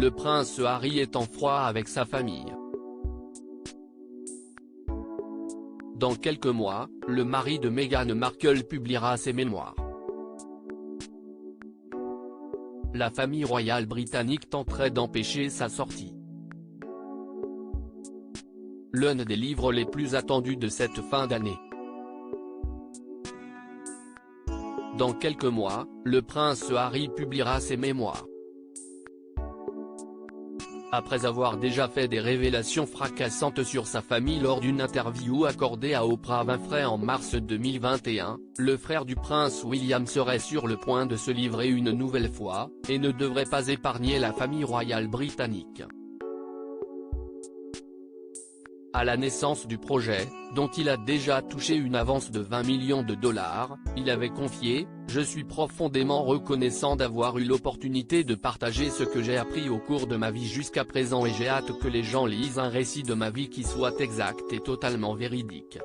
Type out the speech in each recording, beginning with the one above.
le prince Harry est en froid avec sa famille. Dans quelques mois, le mari de Meghan Markle publiera ses mémoires. La famille royale britannique tenterait d'empêcher sa sortie. L'un des livres les plus attendus de cette fin d'année. Dans quelques mois, le prince Harry publiera ses mémoires. Après avoir déjà fait des révélations fracassantes sur sa famille lors d'une interview accordée à Oprah Winfrey en mars 2021, le frère du prince William serait sur le point de se livrer une nouvelle fois, et ne devrait pas épargner la famille royale britannique. À la naissance du projet, dont il a déjà touché une avance de 20 millions de dollars, il avait confié « Je suis profondément reconnaissant d'avoir eu l'opportunité de partager ce que j'ai appris au cours de ma vie jusqu'à présent et j'ai hâte que les gens lisent un récit de ma vie qui soit exact et totalement véridique. »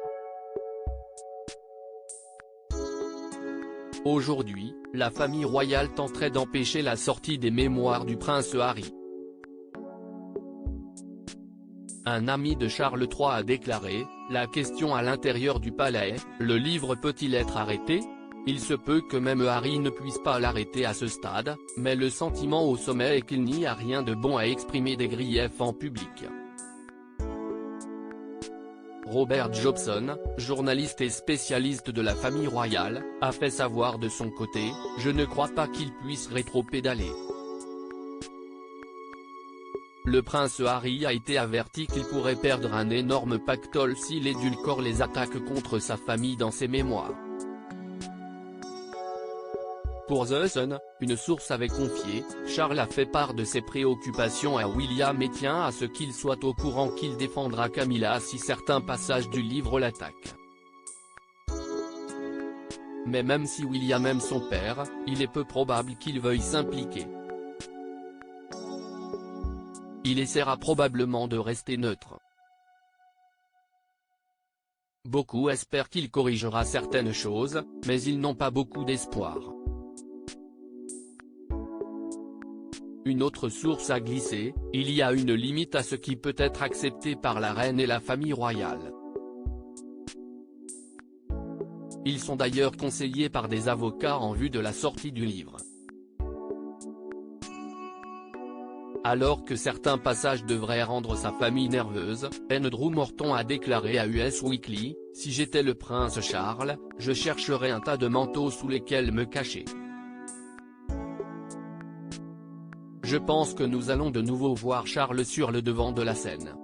Aujourd'hui, la famille royale tenterait d'empêcher la sortie des mémoires du prince Harry. Un ami de Charles III a déclaré, « La question à l'intérieur du palais, le livre peut-il être arrêté ? Il se peut que même Harry ne puisse pas l'arrêter à ce stade, mais le sentiment au sommet est qu'il n'y a rien de bon à exprimer des griefs en public. » Robert Jobson, journaliste et spécialiste de la famille royale, a fait savoir de son côté, « Je ne crois pas qu'il puisse rétropédaler. » Le prince Harry a été averti qu'il pourrait perdre un énorme pactole s'il édulcore les attaques contre sa famille dans ses mémoires. Pour The Sun, une source avait confié, Charles a fait part de ses préoccupations à William et tient à ce qu'il soit au courant qu'il défendra Camilla si certains passages du livre l'attaquent. Mais même si William aime son père, il est peu probable qu'il veuille s'impliquer. Il essaiera probablement de rester neutre. Beaucoup espèrent qu'il corrigera certaines choses, mais ils n'ont pas beaucoup d'espoir. Une autre source a glissé, il y a une limite à ce qui peut être accepté par la reine et la famille royale. Ils sont d'ailleurs conseillés par des avocats en vue de la sortie du livre. Alors que certains passages devraient rendre sa famille nerveuse, Andrew Morton a déclaré à Us Weekly, « Si j'étais le prince Charles, je chercherais un tas de manteaux sous lesquels me cacher. Je pense que nous allons de nouveau voir Charles sur le devant de la scène. »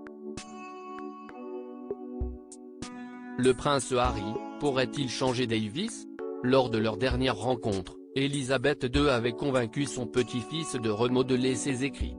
Le prince Harry, pourrait-il changer Davis ? Lors de leur dernière rencontre, Elisabeth II avait convaincu son petit-fils de remodeler ses écrits.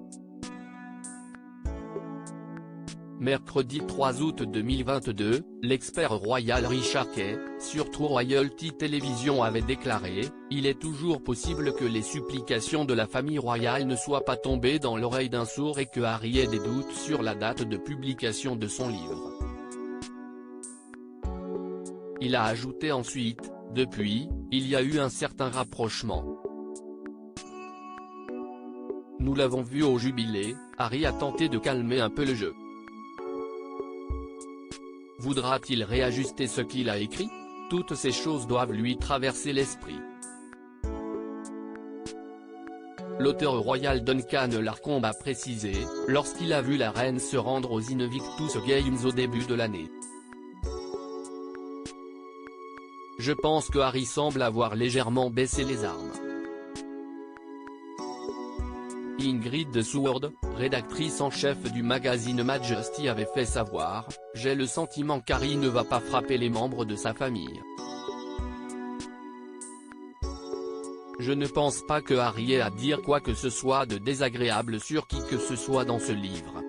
Mercredi 3 août 2022, l'expert royal Richard Kay, sur True Royalty Television avait déclaré, « Il est toujours possible que les supplications de la famille royale ne soient pas tombées dans l'oreille d'un sourd et que Harry ait des doutes sur la date de publication de son livre. » Il a ajouté ensuite, « Depuis, il y a eu un certain rapprochement. Nous l'avons vu au jubilé, Harry a tenté de calmer un peu le jeu. Voudra-t-il réajuster ce qu'il a écrit ? Toutes ces choses doivent lui traverser l'esprit. » L'auteur royal Duncan Larcombe a précisé, lorsqu'il a vu la reine se rendre aux Invictus Games au début de l'année. « Je pense que Harry semble avoir légèrement baissé les armes. » Ingrid Seward, rédactrice en chef du magazine Majesty avait fait savoir, « J'ai le sentiment qu'Harry ne va pas frapper les membres de sa famille. Je ne pense pas que Harry ait à dire quoi que ce soit de désagréable sur qui que ce soit dans ce livre. »